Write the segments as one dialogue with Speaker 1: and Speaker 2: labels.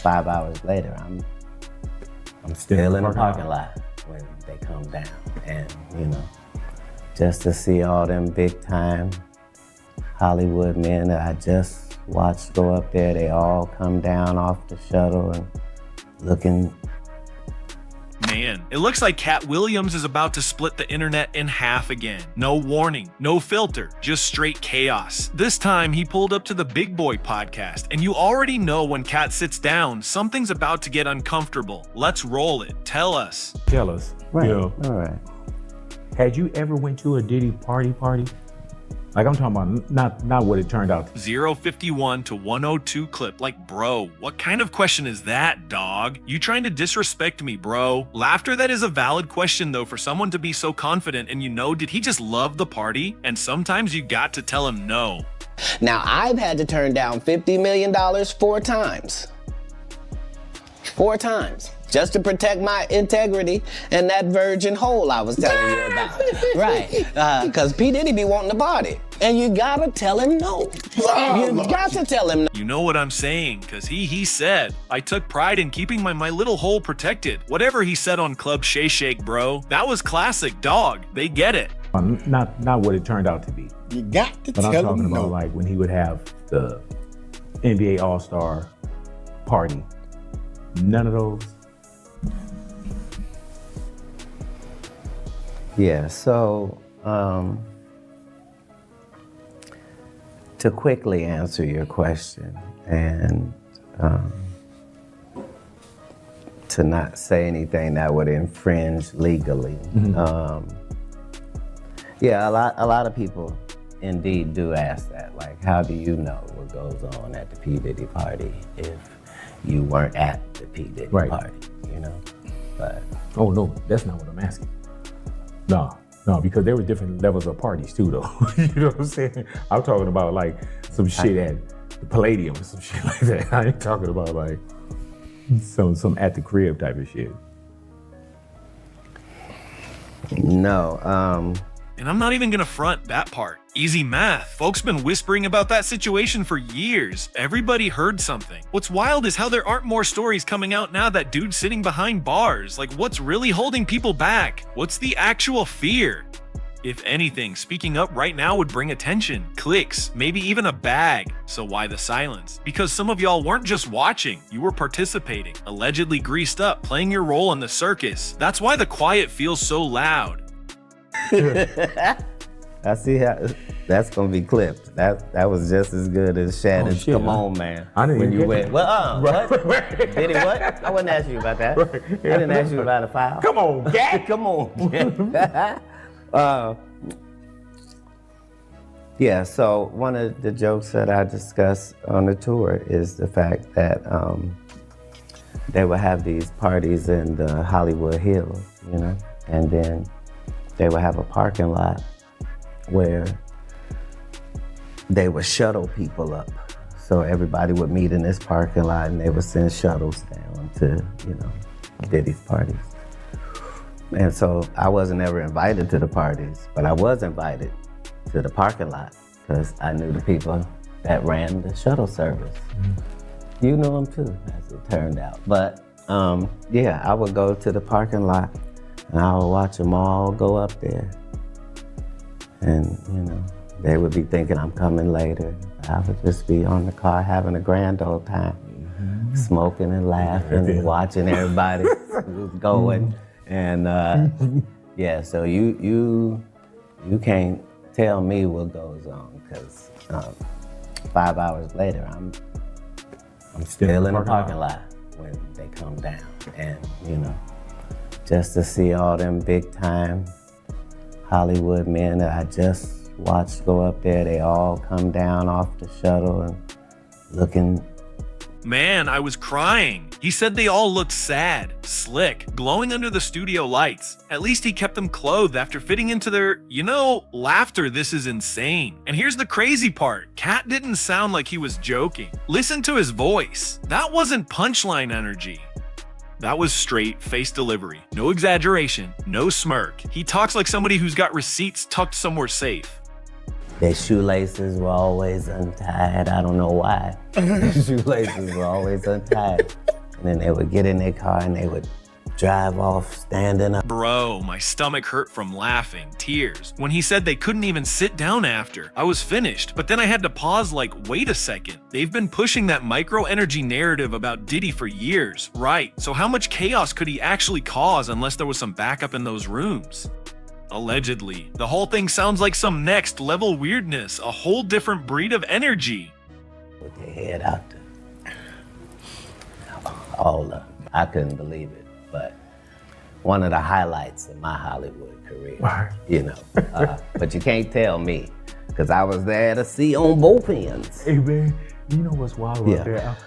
Speaker 1: 5 hours later, I'm still in the parking lot when they come down. And, you know, just to see all them big time Hollywood men that I just watched go up there, they all come down off the shuttle and looking.
Speaker 2: Man, it looks like Katt Williams is about to split the internet in half again. No warning, no filter, just straight chaos. This time he pulled up to the Big Boy podcast, and you already know when Katt sits down, something's about to get uncomfortable. Let's roll it. Tell us.
Speaker 3: Tell us.
Speaker 1: Right,
Speaker 3: You know,
Speaker 1: all right.
Speaker 3: had you ever went to a Diddy party? Like I'm talking about not what it turned out to.
Speaker 2: 051 to 102 clip. Like, bro, what kind of question is that, dog? You trying to disrespect me, bro? Laughter, that is a valid question, though, for someone to be so confident. And you know, did he just love the party? And sometimes you got to tell him no.
Speaker 4: Now, I've had to turn down $50 million 4 times. 4 times. Just to protect my integrity and that virgin hole I was telling you about. Right. Because P. Diddy be wanting to party. And you gotta tell him no. You got to tell him no.
Speaker 2: You know what I'm saying, because he said, I took pride in keeping my little hole protected. Whatever he said on Club Shay Shake, bro, that was classic, dog. They get it.
Speaker 3: Not what it turned out to be.
Speaker 5: You got to
Speaker 3: But
Speaker 5: tell
Speaker 3: I'm talking
Speaker 5: him
Speaker 3: about
Speaker 5: no.
Speaker 3: like when he would have the NBA All-Star party. None of those.
Speaker 1: Yeah, so to quickly answer your question and to not say anything that would infringe legally. Yeah, a lot of people indeed do ask that. Like, how do you know what goes on at the P. Diddy party if you weren't at the P. Diddy party, you know? But
Speaker 3: Oh no, that's not what I'm asking. No, because there were different levels of parties too, though. You know what I'm saying? I'm talking about like some shit at the Palladium or some shit like that. I ain't talking about like some at the crib type of shit.
Speaker 1: no,
Speaker 2: And I'm not even gonna front that part. Easy math. Folks been whispering about that situation for years. Everybody heard something. What's wild is how there aren't more stories coming out now that dude's sitting behind bars. Like, what's really holding people back? What's the actual fear? If anything, speaking up right now would bring attention, clicks, maybe even a bag. So why the silence? Because some of y'all weren't just watching, you were participating, allegedly greased up, playing your role in the circus. That's why the quiet feels so loud.
Speaker 1: I see how that's gonna be clipped. That was just as good as Shannon's
Speaker 3: shit,
Speaker 1: "Come on, man."
Speaker 3: I didn't
Speaker 1: when
Speaker 3: even
Speaker 1: you
Speaker 3: get
Speaker 1: went, what? Did he what? I wasn't asking you about that. I didn't ask you about a foul.
Speaker 3: Come on, Gat.
Speaker 1: Come on. Yeah. So one of the jokes that I discussed on the tour is the fact that they would have these parties in the Hollywood Hills, you know, and then they would have a parking lot where they would shuttle people up. So everybody would meet in this parking lot and they would send shuttles down to, you know, Diddy's parties. And so I wasn't ever invited to the parties, but I was invited to the parking lot because I knew the people that ran the shuttle service. You knew them too, as it turned out. But yeah, I would go to the parking lot and I would watch them all go up there. And, you know, they would be thinking I'm coming later. I would just be on the car having a grand old time, smoking and laughing and watching everybody going. And yeah, so you can't tell me what goes on because 5 hours later, I'm still in the parking lot when they come down. And, you know, just to see all them big time Hollywood men that I just watched go up there, they all come down off the shuttle and looking.
Speaker 2: Man, I was crying. He said they all looked sad, slick, glowing under the studio lights. At least he kept them clothed after fitting into their, you know, laughter. This is insane. And here's the crazy part. Katt didn't sound like he was joking. Listen to his voice. That wasn't punchline energy. That was straight face delivery. No exaggeration, no smirk. He talks like somebody who's got receipts tucked somewhere safe.
Speaker 1: Their shoelaces were always untied. I don't know why. Their shoelaces were always untied. And then they would get in their car and they would drive off standing up.
Speaker 2: Bro, my stomach hurt from laughing, tears. When he said they couldn't even sit down after, I was finished, but then I had to pause like, wait a second. They've been pushing that micro-energy narrative about Diddy for years, right? So how much chaos could he actually cause unless there was some backup in those rooms? Allegedly. The whole thing sounds like some next level weirdness, a whole different breed of energy.
Speaker 1: With their head out there. All of them. I couldn't believe it. But one of the highlights of my Hollywood career, you know. But you can't tell me, because I was there to see on both ends.
Speaker 3: Hey man, you know what's wild about that?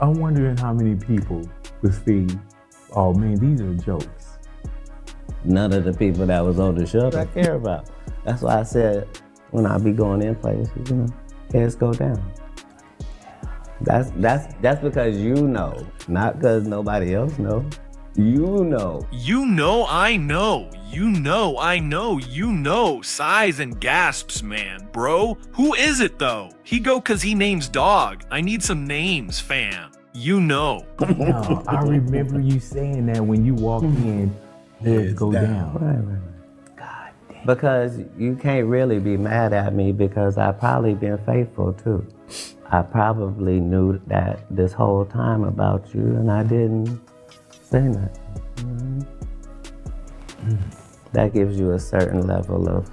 Speaker 3: I'm wondering how many people would think, oh man, these are jokes.
Speaker 1: None of the people that was on the show I care about. That's why I said, when I be going in places, you know, heads go down. That's because you know, not because nobody else knows. You know.
Speaker 2: You know, I know. You know, I know. You know. Sighs and gasps, man. Bro, who is it though? He go cause he names dog. I need some names, fam. You know.
Speaker 3: No, I remember you saying that when you walked in, heads go down.
Speaker 1: Right. God damn. Because you can't really be mad at me because I probably been faithful too. I probably knew that this whole time about you and I didn't say nothing. That gives you a certain level of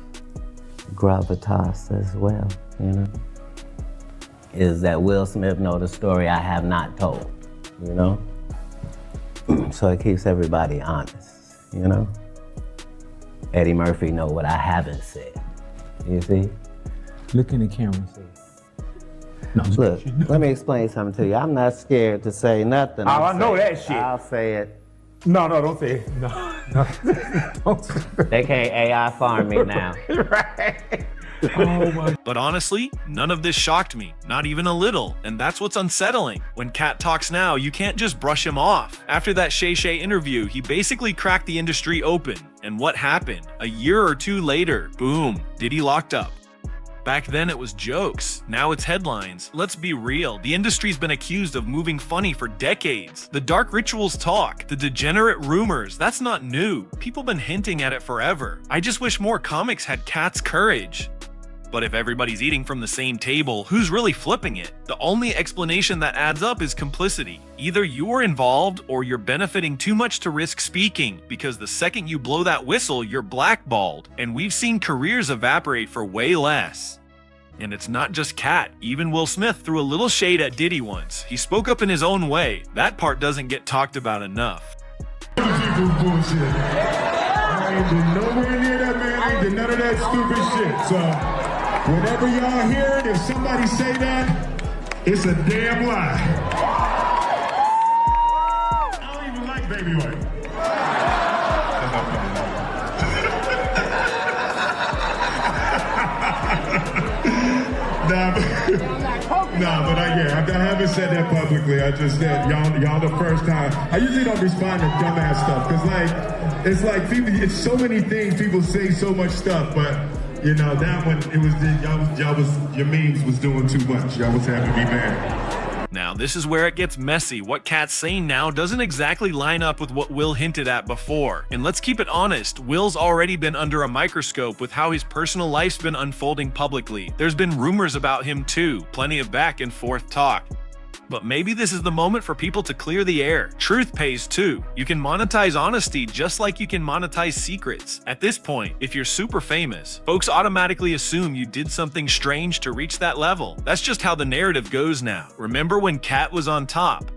Speaker 1: gravitas as well, you know? Is that Will Smith know the story I have not told, you know? So it keeps everybody honest, you know? Eddie Murphy know what I haven't said, you see?
Speaker 3: Look in the camera and say, no,
Speaker 1: look, let me explain something to you. I'm not scared to say nothing.
Speaker 3: I know that shit.
Speaker 1: I'll say it.
Speaker 3: No, don't say it. No. Don't say it.
Speaker 1: They can't AI farm me now.
Speaker 3: Right. Oh my.
Speaker 2: But honestly, none of this shocked me, not even a little, and that's what's unsettling. When Katt talks now, you can't just brush him off. After that Shay Shay interview, he basically cracked the industry open. And what happened? A year or two later, boom, Diddy locked up. Back then it was jokes, now it's headlines. Let's be real, the industry's been accused of moving funny for decades. The dark rituals talk, the degenerate rumors, that's not new. People been hinting at it forever. I just wish more comics had Katt's courage. But if everybody's eating from the same table, who's really flipping it? The only explanation that adds up is complicity. Either you're involved or you're benefiting too much to risk speaking, because the second you blow that whistle, you're blackballed. And we've seen careers evaporate for way less. And it's not just Katt, even Will Smith threw a little shade at Diddy once. He spoke up in his own way. That part doesn't get talked about enough.
Speaker 5: I ain't been nowhere near that man, I ain't did none of that stupid shit, so whenever y'all hear it, if somebody say that, it's a damn lie. I don't even like baby oil. But I haven't said that publicly. I just said y'all the first time. I usually don't respond to dumbass stuff because it's like people. It's so many things people say, so much stuff, but. You know, that one, it was, your memes was doing too much. Y'all was having me mad.
Speaker 2: Now, this is where it gets messy. What Katt's saying now doesn't exactly line up with what Will hinted at before. And let's keep it honest, Will's already been under a microscope with how his personal life's been unfolding publicly. There's been rumors about him too, plenty of back and forth talk. But maybe this is the moment for people to clear the air. Truth pays too. You can monetize honesty just like you can monetize secrets. At this point, if you're super famous, folks automatically assume you did something strange to reach that level. That's just how the narrative goes now. Remember when Katt was on top?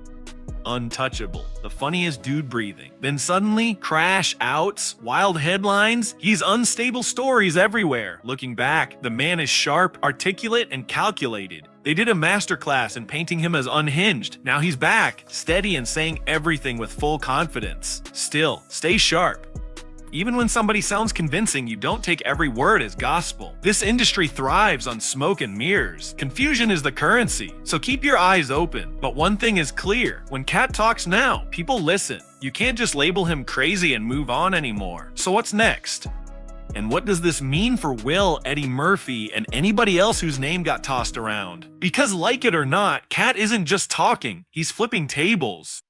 Speaker 2: Untouchable, the funniest dude breathing. Then suddenly, crash outs, wild headlines, he's unstable stories everywhere. Looking back, the man is sharp, articulate, and calculated. They did a masterclass in painting him as unhinged. Now he's back, steady and saying everything with full confidence. Still, stay sharp. Even when somebody sounds convincing, you don't take every word as gospel. This industry thrives on smoke and mirrors. Confusion is the currency, so keep your eyes open. But one thing is clear, when Katt talks now, people listen. You can't just label him crazy and move on anymore. So what's next? And what does this mean for Will, Eddie Murphy, and anybody else whose name got tossed around? Because like it or not, Katt isn't just talking, he's flipping tables.